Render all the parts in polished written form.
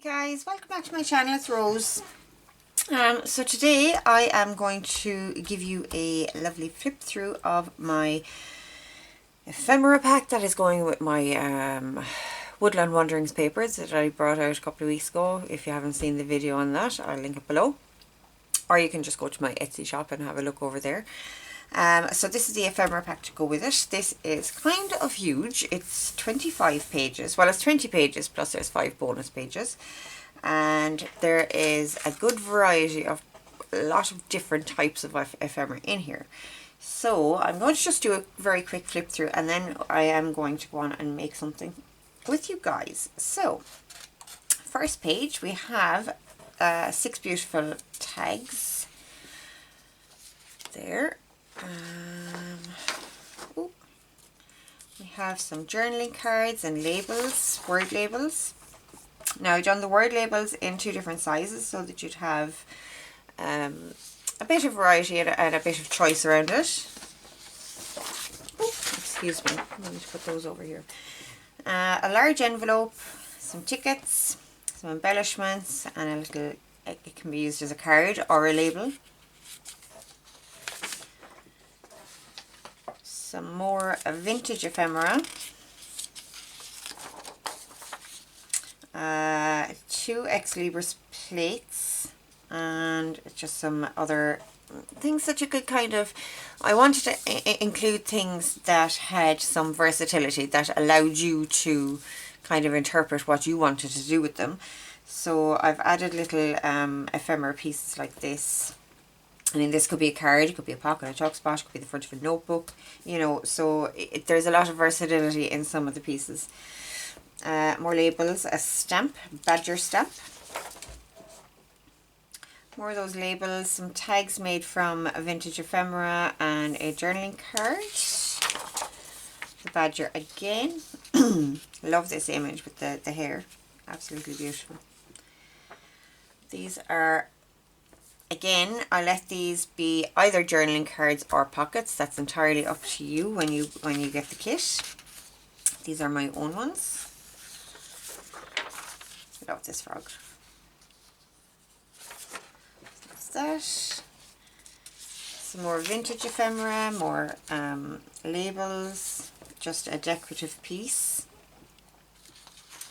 Hi guys, welcome back to my channel. It's Rose. So today I am going to give you a lovely flip through of my ephemera pack that is going with my Woodland Wanderings papers that I brought out a couple of weeks ago. If you haven't seen the video on that, I'll link it below, or you can just go to my Etsy shop and have a look over there. So this is the ephemera pack to go with it. This is kind of huge. It's 25 pages. Well, it's 20 pages plus there's 5 bonus pages. And there is a good variety of a lot of different types of ephemera in here. So I'm going to just do a very quick flip through, and then I am going to go on and make something with you guys. So first page, we have 6 beautiful tags there. We have some journaling cards and labels, word labels. Now I've done the word labels in 2 different sizes so that you'd have a bit of variety and a bit of choice around it. Oh, excuse me, I need to put those over here. A large envelope, some tickets, some embellishments, and a little, it can be used as a card or a label. Some more vintage ephemera, 2 Ex Libris plates, and just some other things that you could kind of, I wanted to include things that had some versatility, that allowed you to kind of interpret what you wanted to do with them. So I've added little ephemera pieces like this. I mean, this could be a card, it could be a pocket, a chalk spot, it could be the front of a notebook, you know, so there's a lot of versatility in some of the pieces. More labels, a stamp, badger stamp. More of those labels, some tags made from a vintage ephemera and a journaling card. The badger again. Love this image with the hair, absolutely beautiful. These are, again, I let these be either journaling cards or pockets. That's entirely up to you when you get the kit. These are my own ones. I love this frog. That's that. Some more vintage ephemera, more labels, just a decorative piece.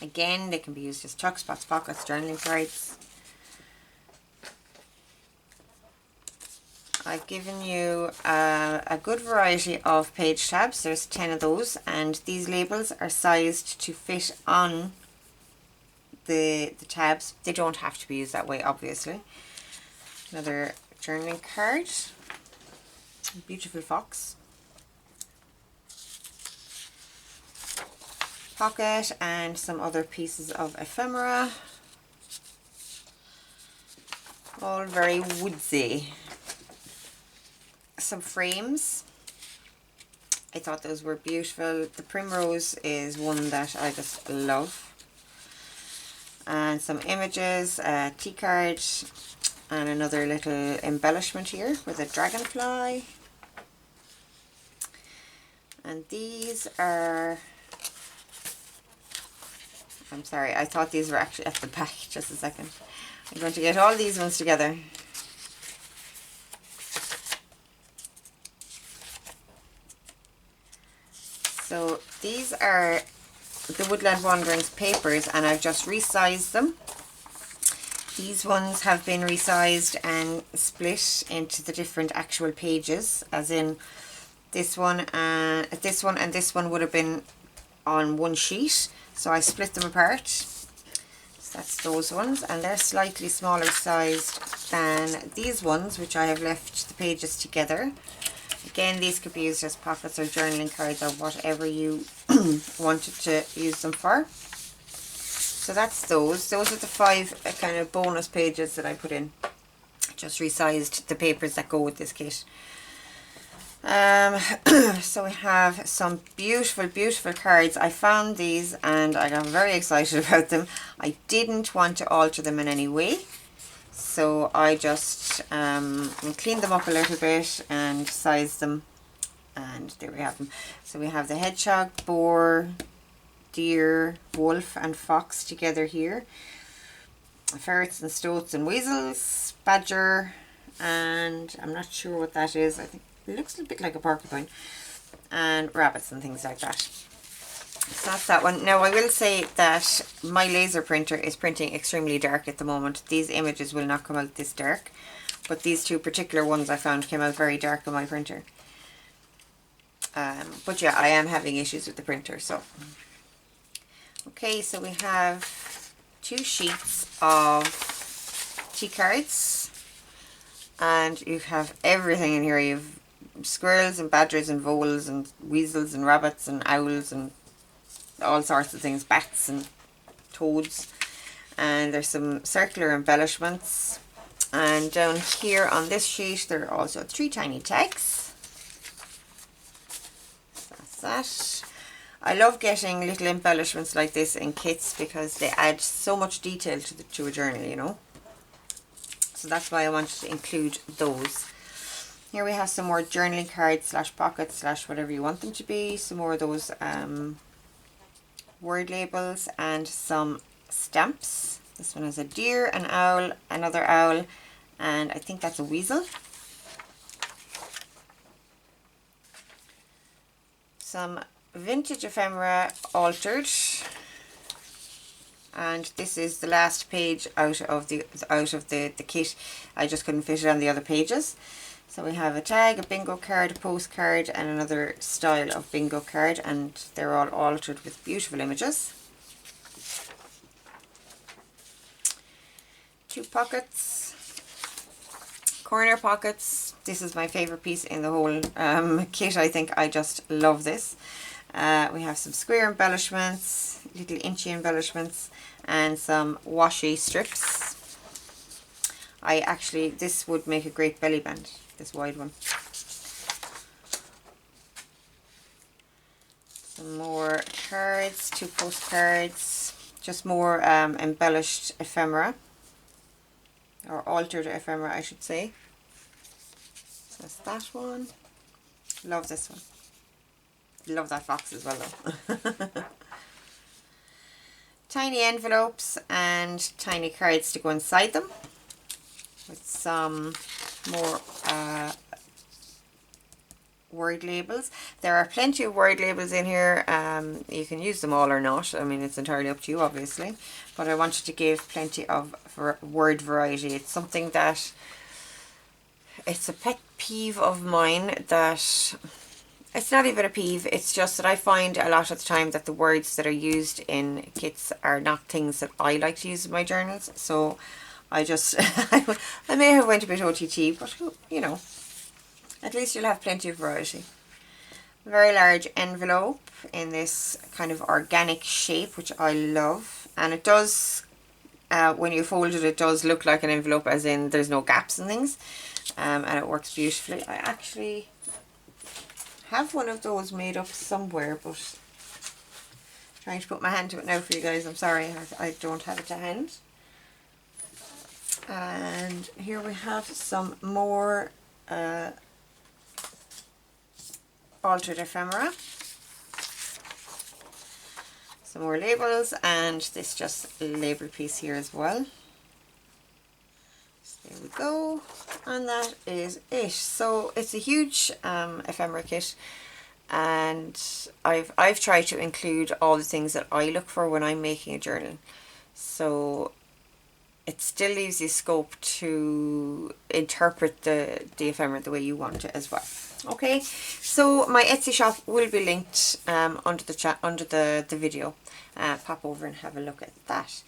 Again, they can be used as chalk spots, pockets, journaling cards. I've given you a good variety of page tabs. There's 10 of those, and these labels are sized to fit on the tabs. They don't have to be used that way, obviously. Another journaling card. Beautiful fox. Pocket and some other pieces of ephemera. All very woodsy. Some frames. I thought those were beautiful. The primrose is one that I just love. And some images, a tea card, and another little embellishment here with a dragonfly. And these are, I'm sorry, I thought these were actually at the back. Just a second. I'm going to get all these ones together. So these are the Woodland Wanderings papers, and I've just resized them. These ones have been resized and split into the different actual pages, as in this one and this one and this one would have been on one sheet, so I split them apart. So that's those ones, and they're slightly smaller sized than these ones, which I have left the pages together. Again, these could be used as pockets or journaling cards or whatever you wanted to use them for. So that's those. Those are the 5 kind of bonus pages that I put in. Just resized the papers that go with this kit. So we have some beautiful, beautiful cards. I found these and I got very excited about them. I didn't want to alter them in any way. So I just cleaned them up a little bit and sized them, and there we have them. So we have the hedgehog, boar, deer, wolf and fox together here. ferrets and stoats and weasels, badger, and I'm not sure what that is. I think it looks a bit like a porcupine, and rabbits and things like that. So that's that one. Now I will say that my laser printer is printing extremely dark at the moment. These images will not come out this dark, but these two particular ones I found came out very dark on my printer. But yeah, I am having issues with the printer. So okay, so we have 2 sheets of tea cards, and you have everything in here. You've squirrels and badgers and voles and weasels and rabbits and owls and all sorts of things, bats and toads, and there's some circular embellishments. And down here on this sheet there are also 3 tiny tags. So that's that. I love getting little embellishments like this in kits because they add so much detail to a journal, you know. So that's why I wanted to include those. Here we have some more journaling cards slash pockets slash whatever you want them to be. Some more of those word labels and some stamps. This one is a deer, an owl, another owl, and I think that's a weasel. Some vintage ephemera altered, and this is the last page out of the kit. I just couldn't fit it on the other pages. So we have a tag, a bingo card, a postcard, and another style of bingo card, and they're all altered with beautiful images. 2 pockets, corner pockets. This is my favorite piece in the whole kit. I think I just love this. We have some square embellishments, little inchy embellishments, and some washi strips. This would make a great belly band, this wide one. Some more cards, 2 postcards, just more embellished ephemera, or altered ephemera I should say. So that's that one. Love this one. Love that box as well though. Tiny envelopes and tiny cards to go inside them, with some more word labels. There are plenty of word labels in here. You can use them all or not. I mean, it's entirely up to you obviously, but I wanted to give plenty of word variety. It's something that, it's a pet peeve of mine that, it's not even a peeve, it's just that I find a lot of the time that the words that are used in kits are not things that I like to use in my journals. So I just, I may have went a bit OTT, but you know, at least you'll have plenty of variety. Very large envelope in this kind of organic shape, which I love. And it does, when you fold it, it does look like an envelope, as in there's no gaps and things. And it works beautifully. I actually have one of those made up somewhere, but I'm trying to put my hand to it now for you guys. I'm sorry, I don't have it to hand. And here we have some more altered ephemera, some more labels, and this just label piece here as well. So there we go, and that is it. So it's a huge ephemera kit, and I've tried to include all the things that I look for when I'm making a journal, so it still leaves you scope to interpret the ephemera the way you want it as well. Okay, so my Etsy shop will be linked under the video. Pop over and have a look at that.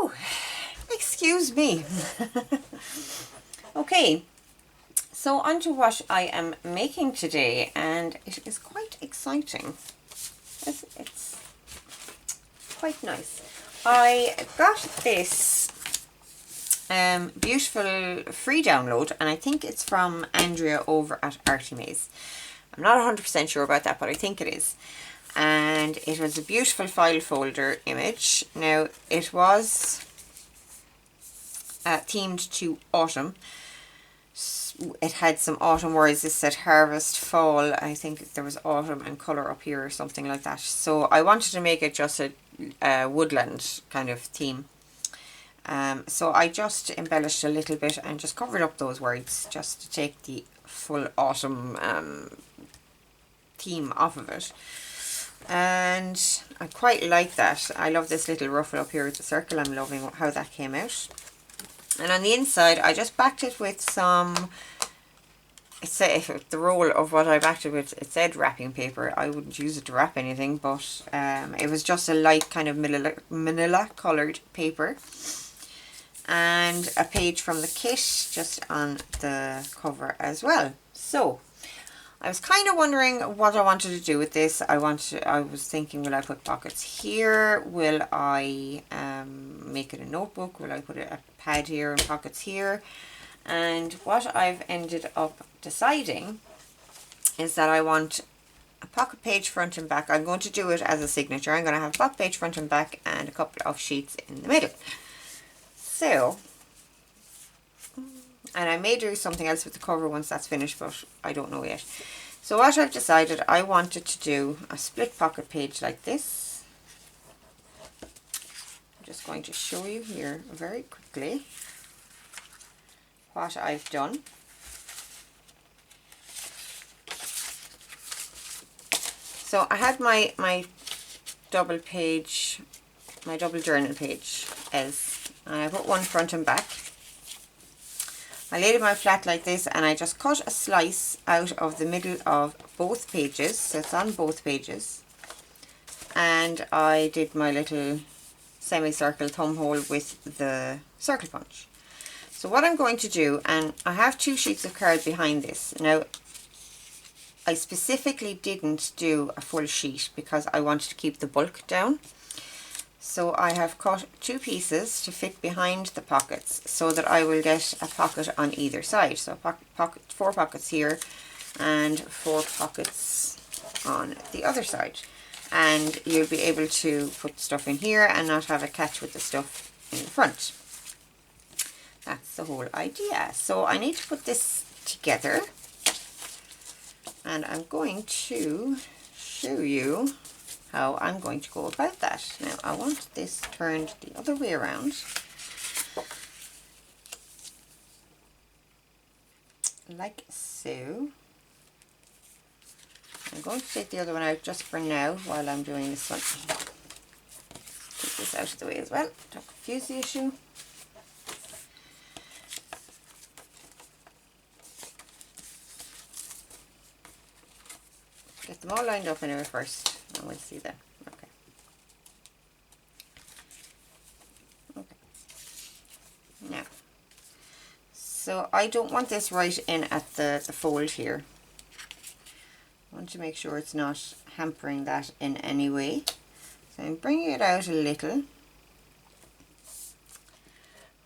Oh, excuse me. Okay, so on to what I am making today, and it is quite exciting. It's quite nice. I got this beautiful free download, and I think it's from Andrea over at Artimaze. I'm not 100% sure about that, but I think it is. And it was a beautiful file folder image. Now, it was themed to autumn, it had some autumn words. This said harvest, fall. I think there was autumn and colour up here or something like that. So I wanted to make it just a woodland kind of theme. So I just embellished a little bit and just covered up those words just to take the full autumn theme off of it. And I quite like that. I love this little ruffle up here with the circle. I'm loving how that came out. And on the inside, I just backed it with some, the roll of what I backed it with, it said wrapping paper. I wouldn't use it to wrap anything, but it was just a light kind of manila coloured paper. And a page from the kit just on the cover as well. So I was kind of wondering what I wanted to do with this. I was thinking, will I put pockets here? Will I make it a notebook? Will I put a pad here and pockets here? And what I've ended up deciding is that I want a pocket page front and back. I'm going to do it as a signature. I'm going to have a pocket page front and back and a couple of sheets in the middle. So, and I may do something else with the cover once that's finished, but I don't know yet. So what I've decided, I wanted to do a split pocket page like this. I'm just going to show you here very quickly what I've done. So I had my double page, my double journal page as, and I put one front and back. I laid it out flat like this, and I just cut a slice out of the middle of both pages, so it's on both pages. And I did my little semicircle thumb hole with the circle punch. So what I'm going to do, and I have 2 sheets of card behind this. Now, I specifically didn't do a full sheet because I wanted to keep the bulk down. So I have cut 2 pieces to fit behind the pockets so that I will get a pocket on either side. So 4 pockets here and 4 pockets on the other side. And you'll be able to put stuff in here and not have it catch with the stuff in the front. That's the whole idea. So I need to put this together. And I'm going to show you how I'm going to go about that. Now I want this turned the other way around. Like so. I'm going to take the other one out just for now while I'm doing this one. Take this out of the way as well, don't confuse the issue. Get them all lined up anyway first, and we'll see them. Okay. Okay. Now, so I don't want this right in at the fold here. I want to make sure it's not hampering that in any way. So I'm bringing it out a little.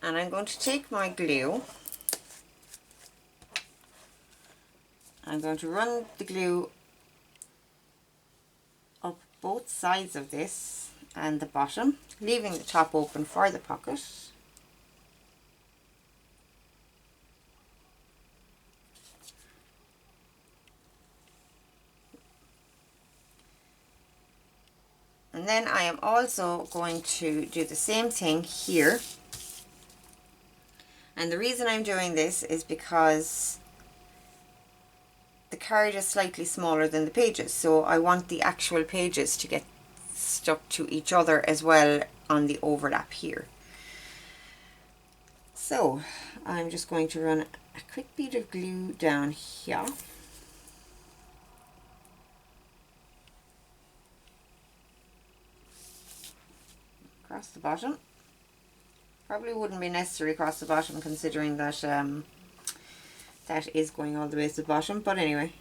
And I'm going to take my glue. I'm going to run the glue up both sides of this and the bottom, leaving the top open for the pocket. And then I am also going to do the same thing here. And the reason I'm doing this is because the card is slightly smaller than the pages, so I want the actual pages to get stuck to each other as well on the overlap here. So I'm just going to run a quick bead of glue down here. Across the bottom. Probably wouldn't be necessary across the bottom considering that that is going all the way to the bottom, but anyway,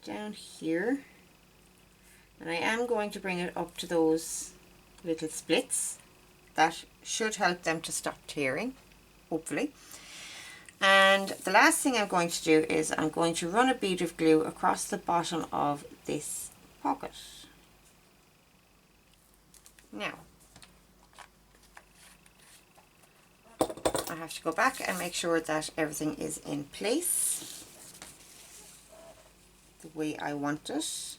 down here, and I am going to bring it up to those little splits. That should help them to stop tearing, hopefully. And the last thing I'm going to do is I'm going to run a bead of glue across the bottom of this pocket. Now, I have to go back and make sure that everything is in place the way I want it.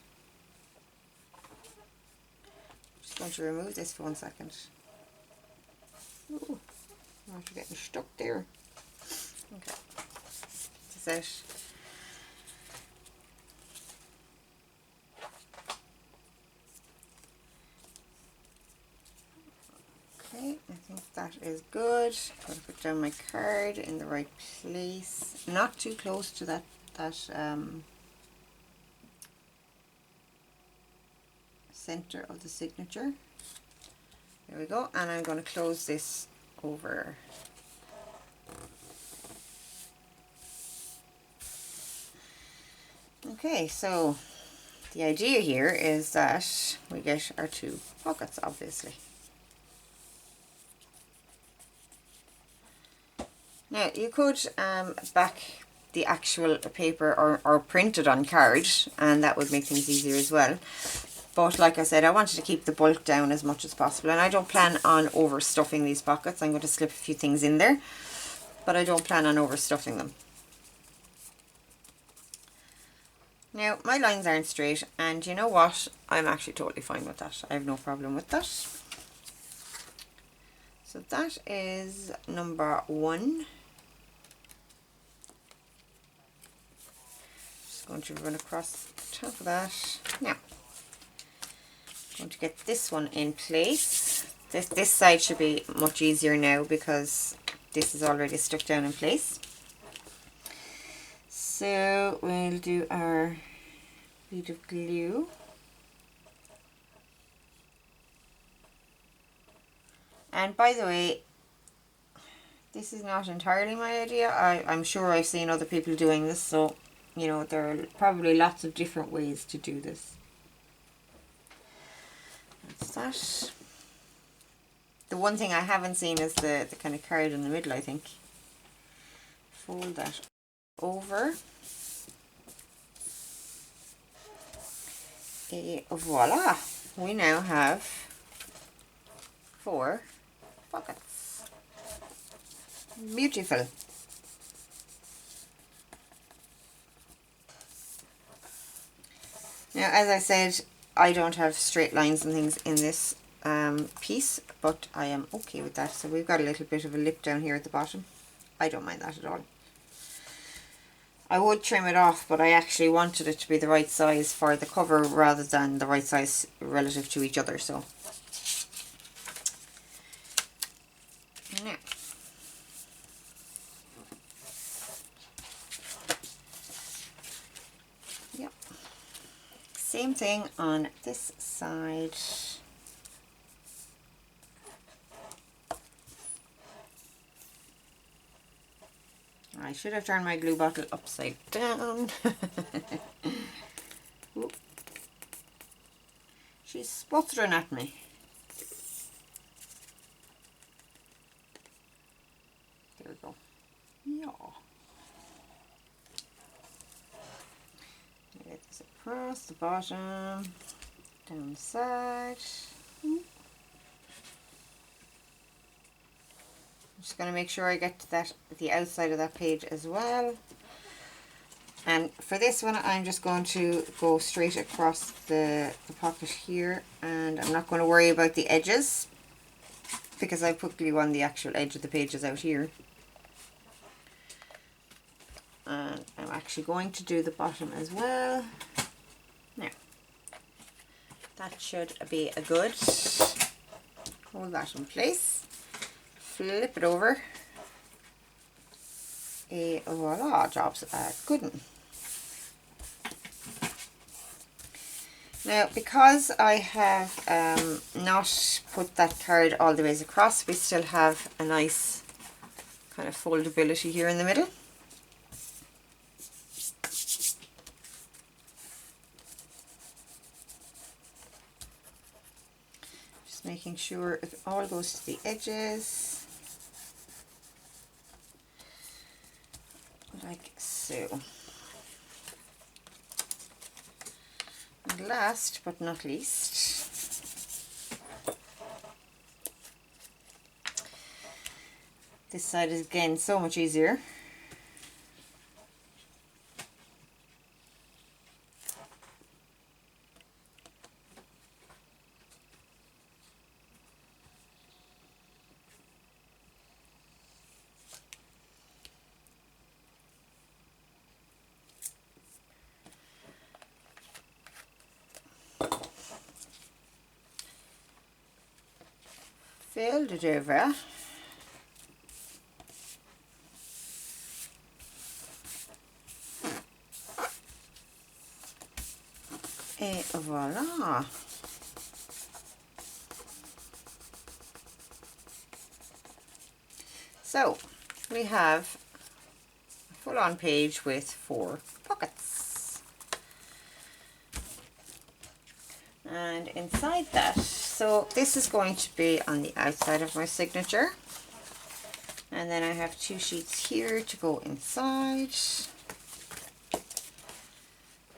Just going to remove this for 1 second. Ooh, I'm after getting stuck there. Okay, this is it. Okay, I think that is good. I'm going to put down my card in the right place, not too close to that center of the signature. There we go, and I'm going to close this over. Okay, so the idea here is that we get our 2 pockets, obviously. Now you could back the actual paper or print it on card, and that would make things easier as well. But like I said, I wanted to keep the bulk down as much as possible, and I don't plan on overstuffing these pockets. I'm going to slip a few things in there, but I don't plan on overstuffing them. Now my lines aren't straight, and you know what? I'm actually totally fine with that. I have no problem with that. So that is number 1. Just going to run across the top of that. Now, I'm going to get this one in place. This side should be much easier now because this is already stuck down in place. So we'll do our bead of glue. And by the way, this is not entirely my idea. I'm sure I've seen other people doing this, so you know, there are probably lots of different ways to do this. That's that. The one thing I haven't seen is the kind of card in the middle, I think. Fold that over. Et voila! We now have 4 pockets. Beautiful. Now, as I said, I don't have straight lines and things in this piece, but I am okay with that. So we've got a little bit of a lip down here at the bottom. I don't mind that at all. I would trim it off, but I actually wanted it to be the right size for the cover rather than the right size relative to each other. So now, yep, same thing on this side. I should have turned my glue bottle upside down. She's sputtering at me. There we go. Yeah. Get this across the bottom, down the side. I'm just going to make sure I get to that, the outside of that page as well. And for this one, I'm just going to go straight across the pocket here, and I'm not going to worry about the edges because I put glue on the actual edge of the pages out here. And I'm actually going to do the bottom as well. Now, that should be a good. Hold that in place. Flip it over. Et voila, job's a good one. Now, because I have not put that card all the ways across, we still have a nice kind of foldability here in the middle. Just making sure it all goes to the edges. Like so. And last but not least, This side is again so much easier. Fold it over. Et voila. So we have a full-on page with 4 pockets. And inside that, so this is going to be on the outside of my signature. And then I have 2 sheets here to go inside.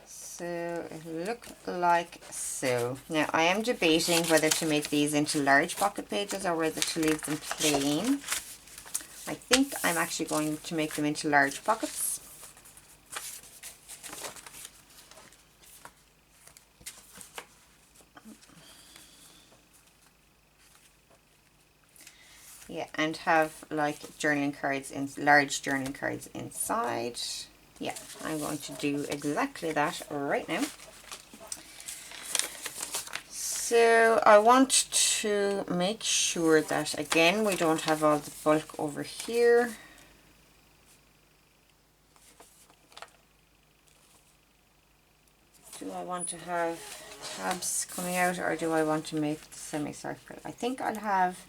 So it look like so. Now I am debating whether to make these into large pocket pages or whether to leave them plain. I think I'm actually going to make them into large pockets. Yeah, and have like journaling cards, in large journaling cards inside. Yeah, I'm going to do exactly that right now. So I want to make sure that, again, we don't have all the bulk over here. Do I want to have tabs coming out, or do I want to make the semicircle? I think I'll have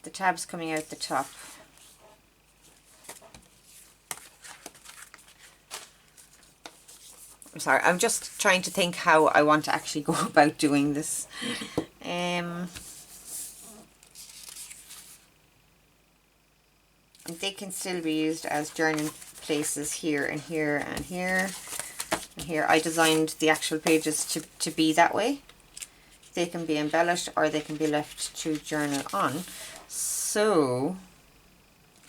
the tabs coming out the top. I'm sorry, I'm just trying to think how I want to actually go about doing this. They can still be used as journaling places here and here and here and here. I designed the actual pages to be that way. They can be embellished or they can be left to journal on. So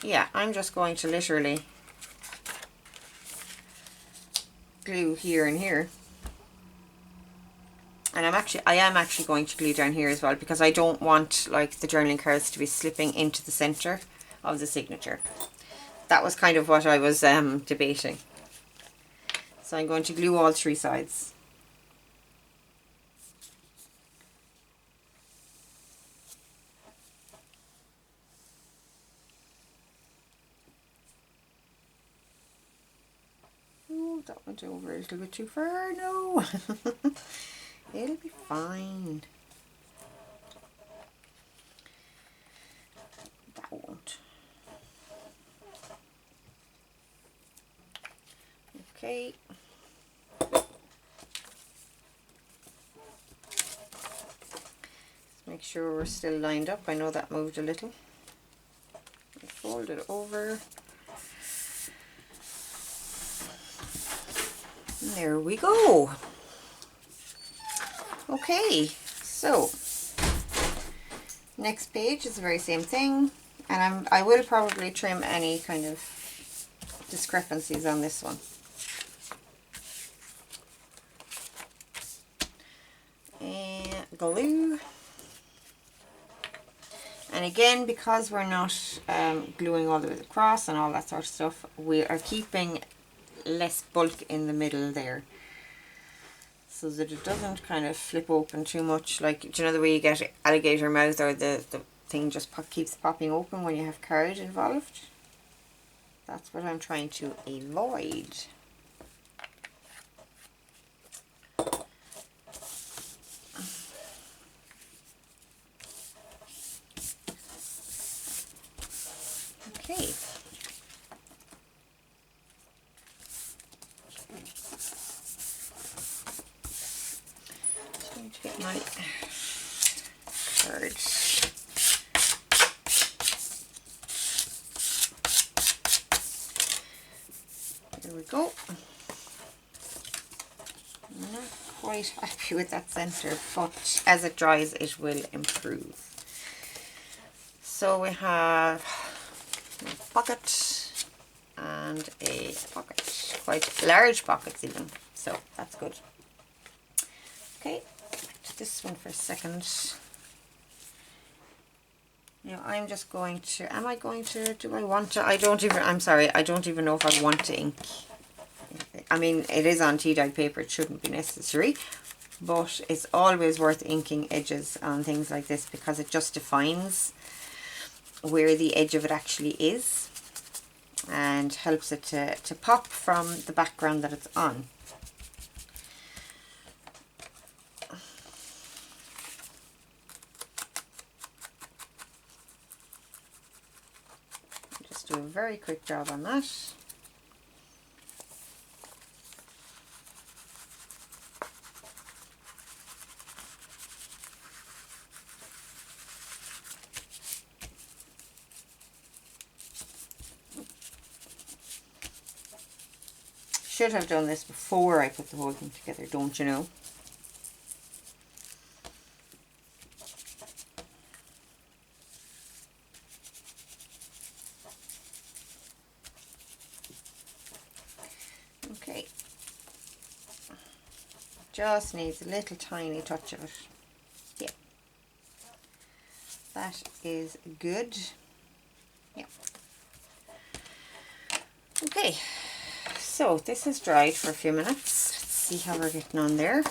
yeah, I'm just going to literally glue here and here. And I am actually going to glue down here as well, because I don't want like the journaling cards to be slipping into the center of the signature. That was kind of what I was debating. So I'm going to glue all 3 sides. Oh, that went over a little bit too far. No. It'll be fine. That won't. Okay. Let's make sure we're still lined up. I know that moved a little. Fold it over. And there we go. Okay, so next page is the very same thing, and I will probably trim any kind of discrepancies on this one. And glue. And again, because we're not gluing all the way across and all that sort of stuff, we are keeping less bulk in the middle there, so that it doesn't kind of flip open too much. Like, do you know the way you get alligator mouth, or the thing just keeps popping open when you have card involved? That's what I'm trying to avoid. Okay. Trying to get my cards. There we go. I'm not quite happy with that center, but as it dries it will improve. So we have a pocket and a pocket, quite large pockets even, so that's good. Okay, back to this one for a second. Now I'm just going to, do I want to, I'm sorry, I don't even know if I want to ink. I mean, it is on tea dyed paper, it shouldn't be necessary, but it's always worth inking edges on things like this because it just defines where the edge of it actually is and helps it to pop from the background that it's on. Just do a very quick job on that. Should have done this before I put the whole thing together, don't you know? Okay. Just needs a little tiny touch of it. Yeah. That is good. Yeah. Okay. So this has dried for a few minutes. Let's see how we're getting on there.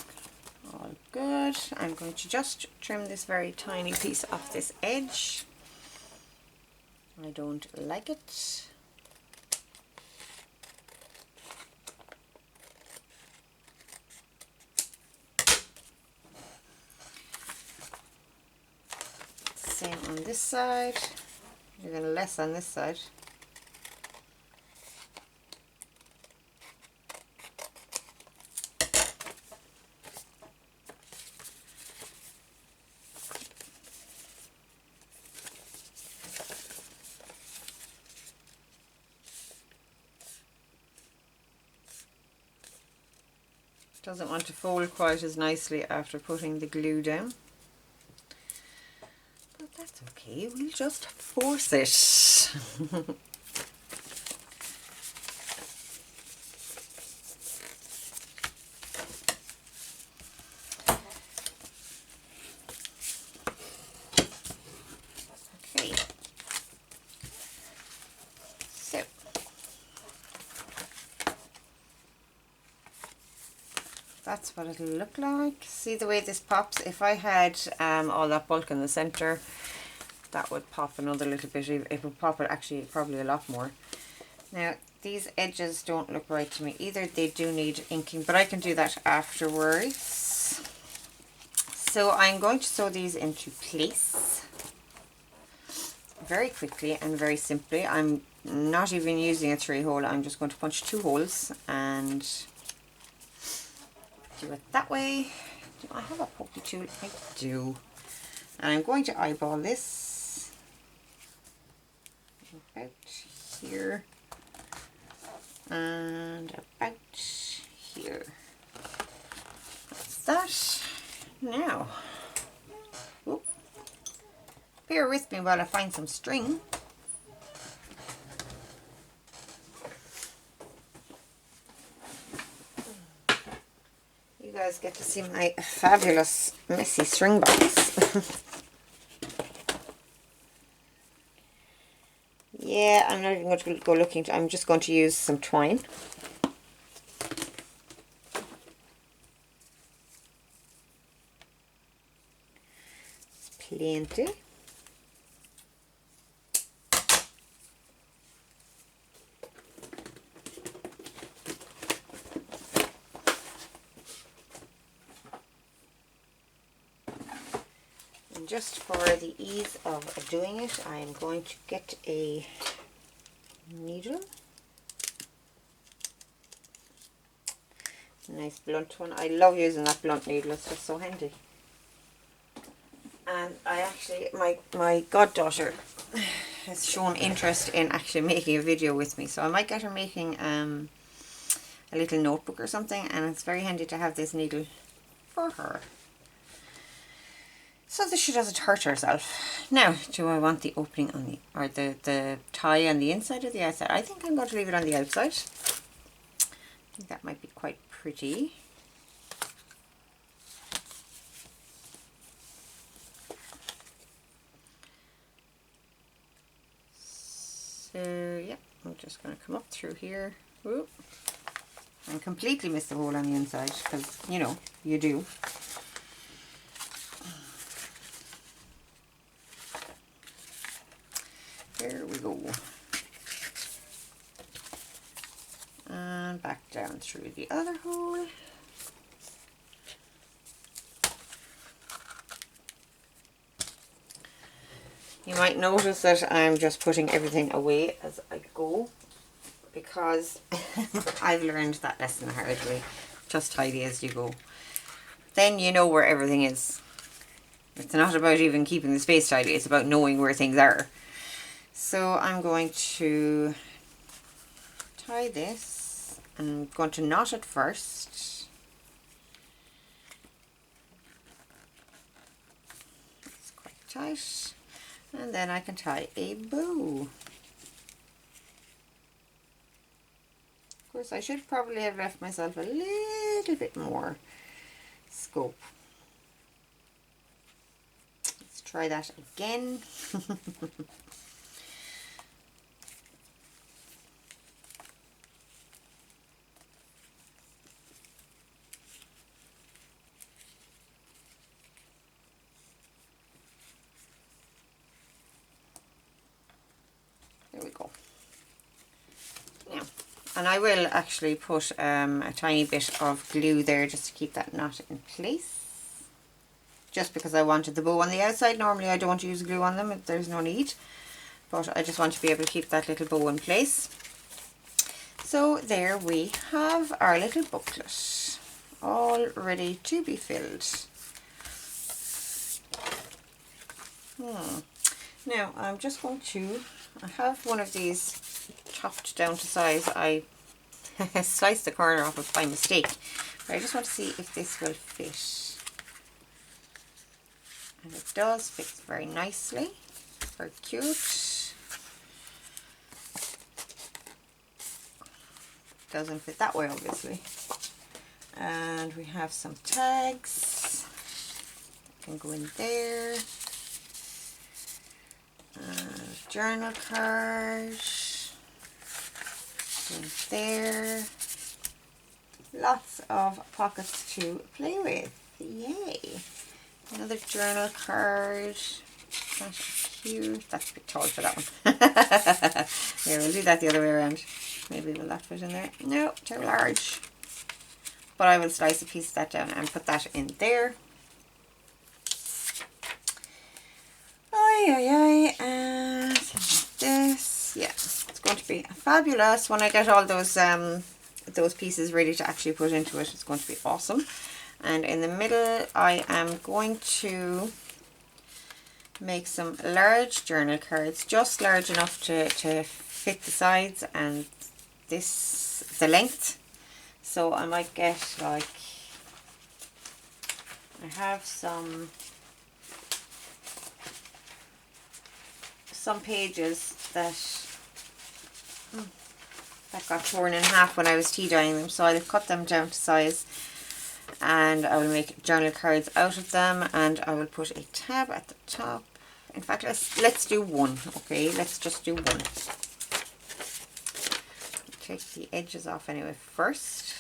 All good. I'm going to just trim this very tiny piece off this edge. I don't like it. Same on this side. Even less on this side. Doesn't want to fold quite as nicely after putting the glue down. But that's okay, we'll just force it. Okay. So that's what it'll look like. See the way this pops? If I had all that bulk in the center, that would pop another little bit. It would pop it actually probably a lot more. Now these edges don't look right to me either. They do need inking, but I can do that afterwards. So I'm going to sew these into place very quickly and very simply. I'm not even using a 3-hole. I'm just going to punch 2 holes and do it that way. Do I have a pokey tool? I do. And I'm going to eyeball this about here and about here. That's that. Now, whoop, bear with me while I find some string. You guys get to see my fabulous messy string box. Yeah, I'm not even going to go looking. I'm just going to use some twine. It's plenty. Just for the ease of doing it, I am going to get a needle. A nice blunt one. I love using that blunt needle, it's just so handy. And I actually, my goddaughter has shown interest in actually making a video with me, so I might get her making a little notebook or something, and it's very handy to have this needle for her. So that she doesn't hurt herself. Now, do I want the opening on the, or the tie on the inside or the outside? I think I'm going to leave it on the outside. I think that might be quite pretty. So, yeah, I'm just going to come up through here. Whoop. And completely miss the hole on the inside, because, you know, you do. There we go. And back down through the other hole. You might notice that I'm just putting everything away as I go, because I've learned that lesson the hard way. Just tidy as you go. Then you know where everything is. It's not about even keeping the space tidy, it's about knowing where things are. So I'm going to tie this, and I'm going to knot it first. It's quite tight. And then I can tie a bow. Of course, I should probably have left myself a little bit more scope. Let's try that again. There we go. Now, and I will actually put a tiny bit of glue there just to keep that knot in place. Just because I wanted the bow on the outside. Normally I don't use glue on them, there's no need. But I just want to be able to keep that little bow in place. So there we have our little booklet, all ready to be filled. Now I'm just going to, I have one of these chopped down to size. I sliced the corner off it by mistake, but I just want to see if this will fit. And it does, fits very nicely, very cute. Doesn't fit that way obviously. And we have some tags, can go in there. Journal card, in there. Lots of pockets to play with. Yay! Another journal card. That's cute. That's a bit tall for that one. Here, we'll do that the other way around. Maybe will that fit in there? No, too large. But I will slice a piece of that down and put that in there. And this, yeah, it's going to be fabulous when I get all those pieces ready to actually put into it. It's going to be awesome. And in the middle, I am going to make some large journal cards, just large enough to fit the sides and the length. So I might get, like, I have some pages that got torn in half when I was tea dyeing them, so I'll cut them down to size and I will make journal cards out of them, and I will put a tab at the top. In fact, let's do one. Okay, let's just do one. Take the edges off anyway first.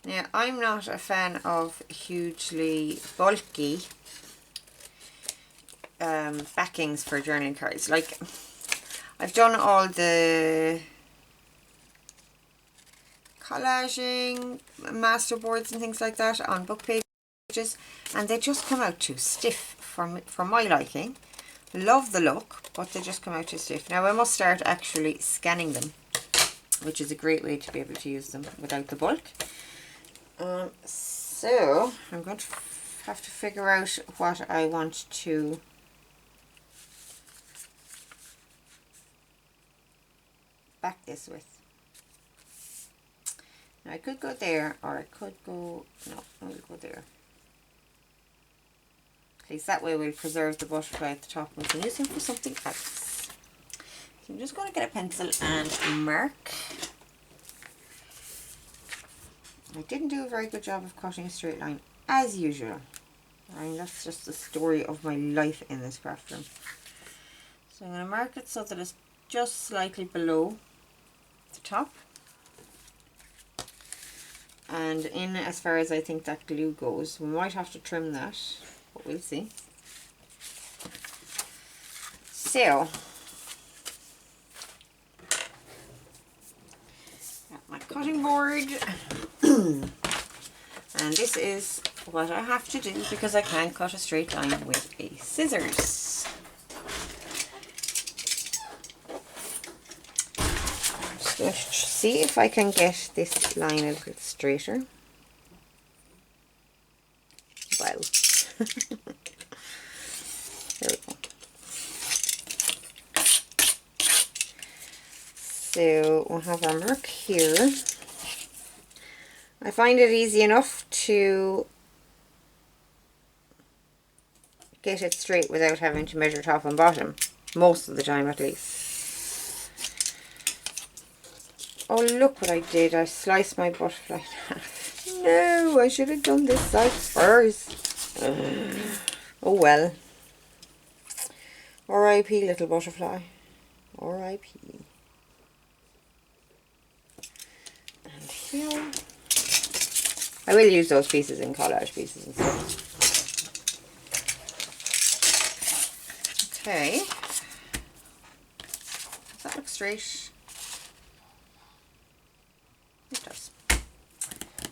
Now, I'm not a fan of hugely bulky backings for journaling cards. Like, I've done all the collaging, masterboards and things like that on book pages, and they just come out too stiff for my liking. Love the look, but they just come out too stiff. Now, I must start actually scanning them, which is a great way to be able to use them without the bulk. So I'm going to have to figure out what I want to back this with. Now I could go there, or I could go, no, I will go there. At least that way we'll preserve the butterfly at the top and we can use him for something else. So I'm just going to get a pencil and mark. I didn't do a very good job of cutting a straight line, as usual. I mean, that's just the story of my life in this craft room. So I'm going to mark it so that it's just slightly below the top. And in as far as I think that glue goes. We might have to trim that, but we'll see. So, got my cutting board. And this is what I have to do because I can't cut a straight line with a scissors. I'm just going to see if I can get this line a little straighter. Wow. There we go. So we'll have our mark here. I find it easy enough to get it straight without having to measure top and bottom, most of the time at least. Oh, look what I did. I sliced my butterfly in half. No, I should have done this side first. Oh well. R.I.P. little butterfly. R.I.P. And here. I will use those pieces in collage pieces and stuff. Okay. Does that look straight? It does.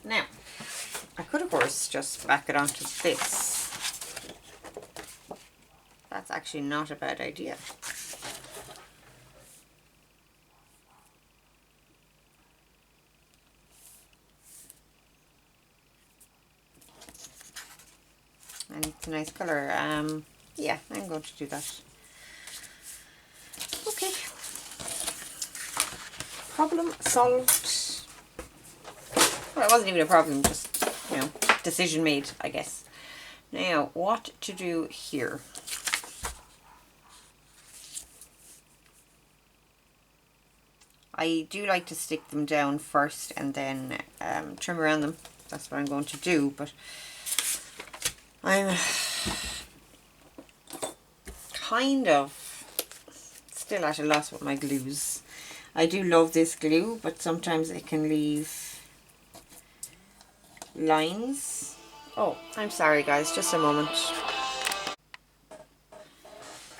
Now, I could of course just back it onto this. That's actually not a bad idea. And it's a nice colour. Yeah, I'm going to do that. Okay. Problem solved. Well, it wasn't even a problem, just, you know, decision made, I guess. Now, what to do here? I do like to stick them down first and then trim around them. That's what I'm going to do, but I'm kind of still at a loss with my glues. I do love this glue, but sometimes it can leave lines. Oh, I'm sorry guys, just a moment.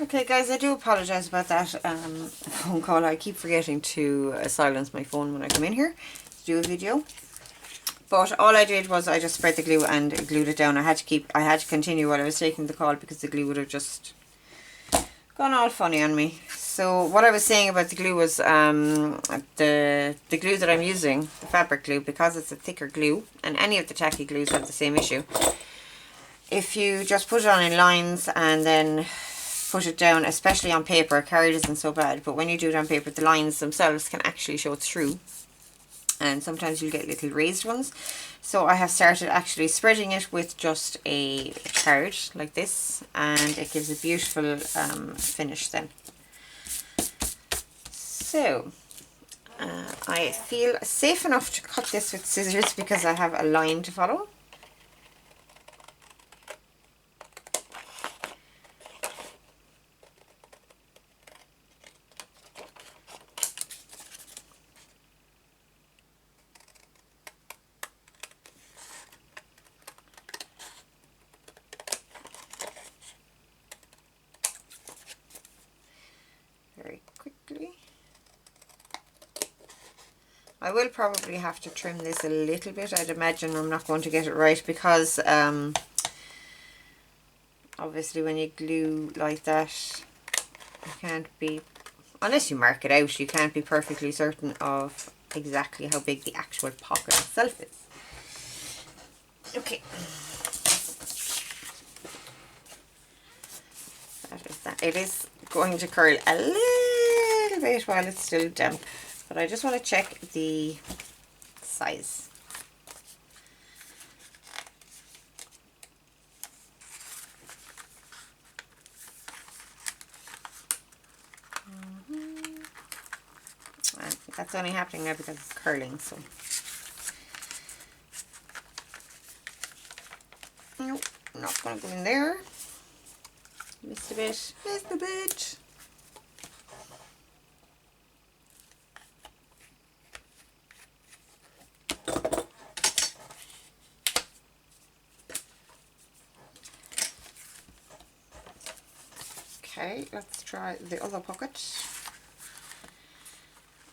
Okay guys, I do apologise about that phone call. I keep forgetting to silence my phone when I come in here to do a video. But all I did was I just spread the glue and glued it down. I had to continue while I was taking the call because the glue would have just gone all funny on me. So what I was saying about the glue was the glue that I'm using, the fabric glue, because it's a thicker glue, and any of the tacky glues have the same issue. If you just put it on in lines and then put it down, especially on paper, card isn't so bad, but when you do it on paper, the lines themselves can actually show through. And sometimes you'll get little raised ones. So I have started actually spreading it with just a card like this, and it gives a beautiful finish then. So I feel safe enough to cut this with scissors because I have a line to follow. Very quickly. I will probably have to trim this a little bit. I'd imagine I'm not going to get it right because obviously when you glue like that, you can't be, unless you mark it out, you can't be perfectly certain of exactly how big the actual pocket itself is. Okay. That is that. It is going to curl a little bit while it's still damp. but I just want to check the size. And that's only happening now because it's curling, so. Nope, not going to go in there. Missed a bit. Missed a bit. Okay, let's try the other pocket.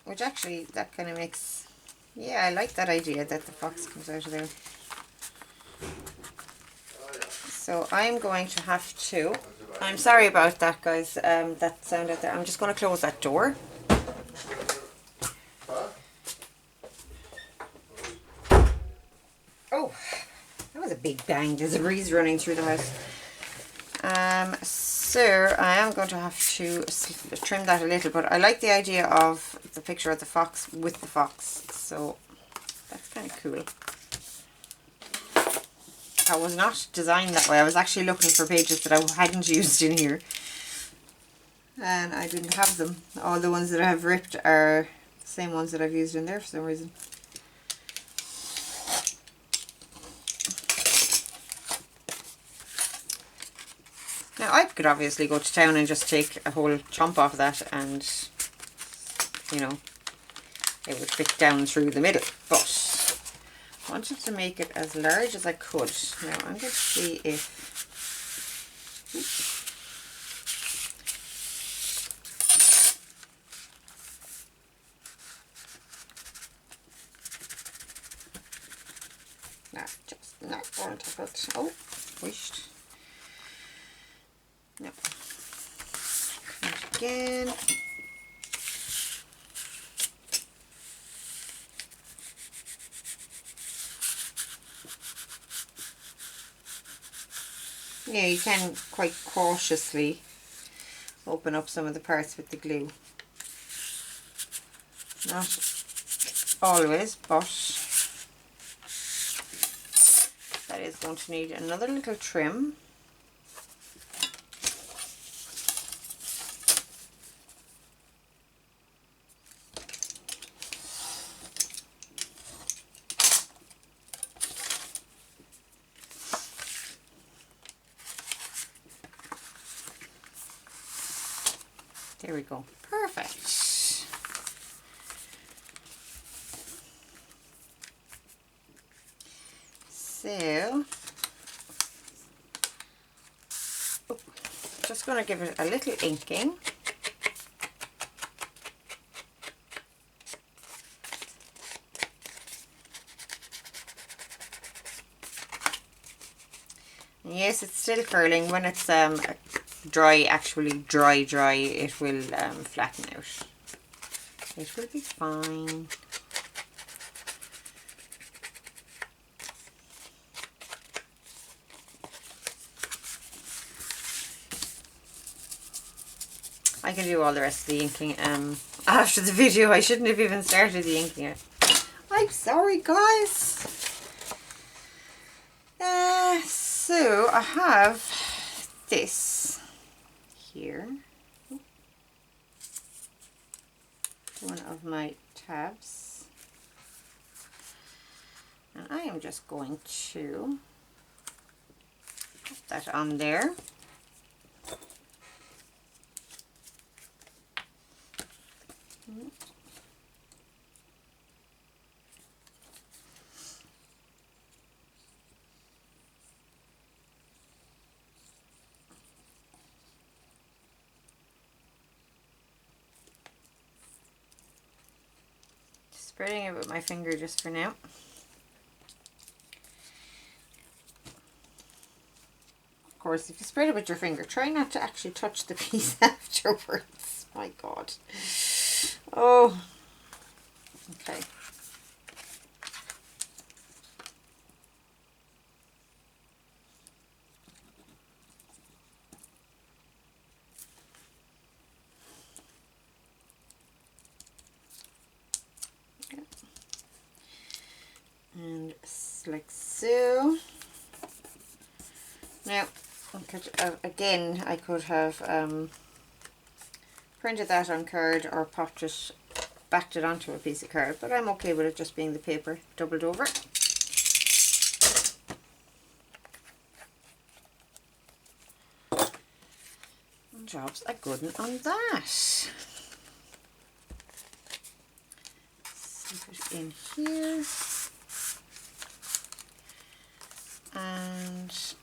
Which actually, that kind of makes... Yeah, I like that idea that the fox comes out of there. So I'm going to have to... I'm sorry about that, guys, that sound out there. I'm just going to close that door. Oh, that was a big bang. There's a breeze running through the house. So I am going to have to trim that a little, but I like the idea of the picture of the fox with the fox. So that's kind of cool. I was not designed that way. I was actually looking for pages that I hadn't used in here. And I didn't have them. All the ones that I have ripped are the same ones that I've used in there for some reason. Now I could obviously go to town and just take a whole chunk off of that and, you know, it would fit down through the middle. But I wanted to make it as large as I could. Now I'm going to see if... No, just not going to put... Oh, wished. No. Again. Yeah, you can quite cautiously open up some of the parts with the glue. Not always, but that is going to need another little trim. There we go. Perfect. So, just going to give it a little inking. And yes, it's still curling. When it's dry, actually dry, it will flatten out. It will be fine. I can do all the rest of the inking after the video. I shouldn't have even started the inking. I'm sorry, guys. So I have this here. One of my tabs. And I am just going to put that on there. Spreading it with my finger just for now. Of course, if you spread it with your finger, try not to actually touch the piece afterwards. My God. Oh. Okay. like so. Now, again, I could have printed that on card or backed it onto a piece of card, but I'm okay with it just being the paper doubled over. And jobs a good one on that. Slip it in here. And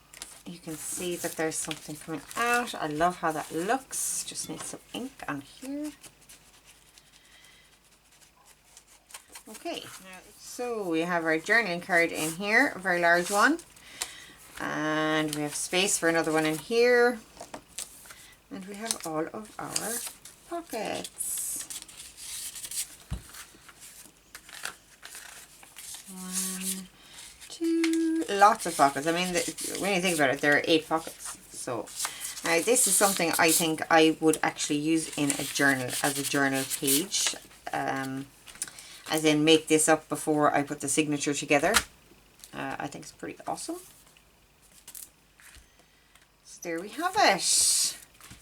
you can see that there's something coming out. I love how that looks. Just need some ink on here. Okay, so we have our journaling card in here, a very large one. And we have space for another one in here. And we have all of our pockets. One, two, lots of pockets. I mean, when you think about it, there are 8 pockets. So now this is something I think I would actually use in a journal, as a journal page. As in make this up before I put the signature together. I think it's pretty awesome. So there we have it.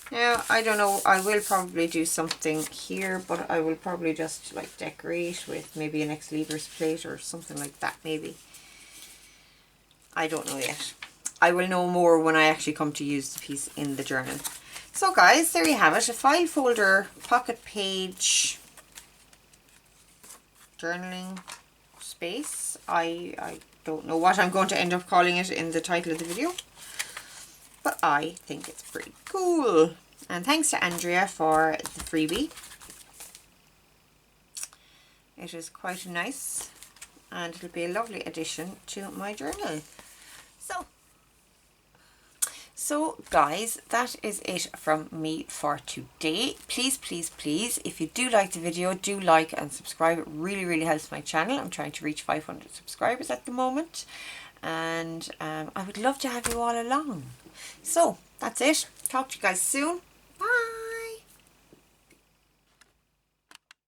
Now, I don't know, I will probably do something here, but I will probably just like decorate with maybe an ex-libris plate or something like that maybe. I don't know yet. I will know more when I actually come to use the piece in the journal. So guys, there you have it, a file folder, pocket page, journaling space. I don't know what I'm going to end up calling it in the title of the video, but I think it's pretty cool. And thanks to Andrea for the freebie. It is quite nice and it'll be a lovely addition to my journal. So guys, that is it from me for today. Please, please, please, if you do like the video, do like and subscribe. It really, really helps my channel. I'm trying to reach 500 subscribers at the moment. And I would love to have you all along. So that's it. Talk to you guys soon.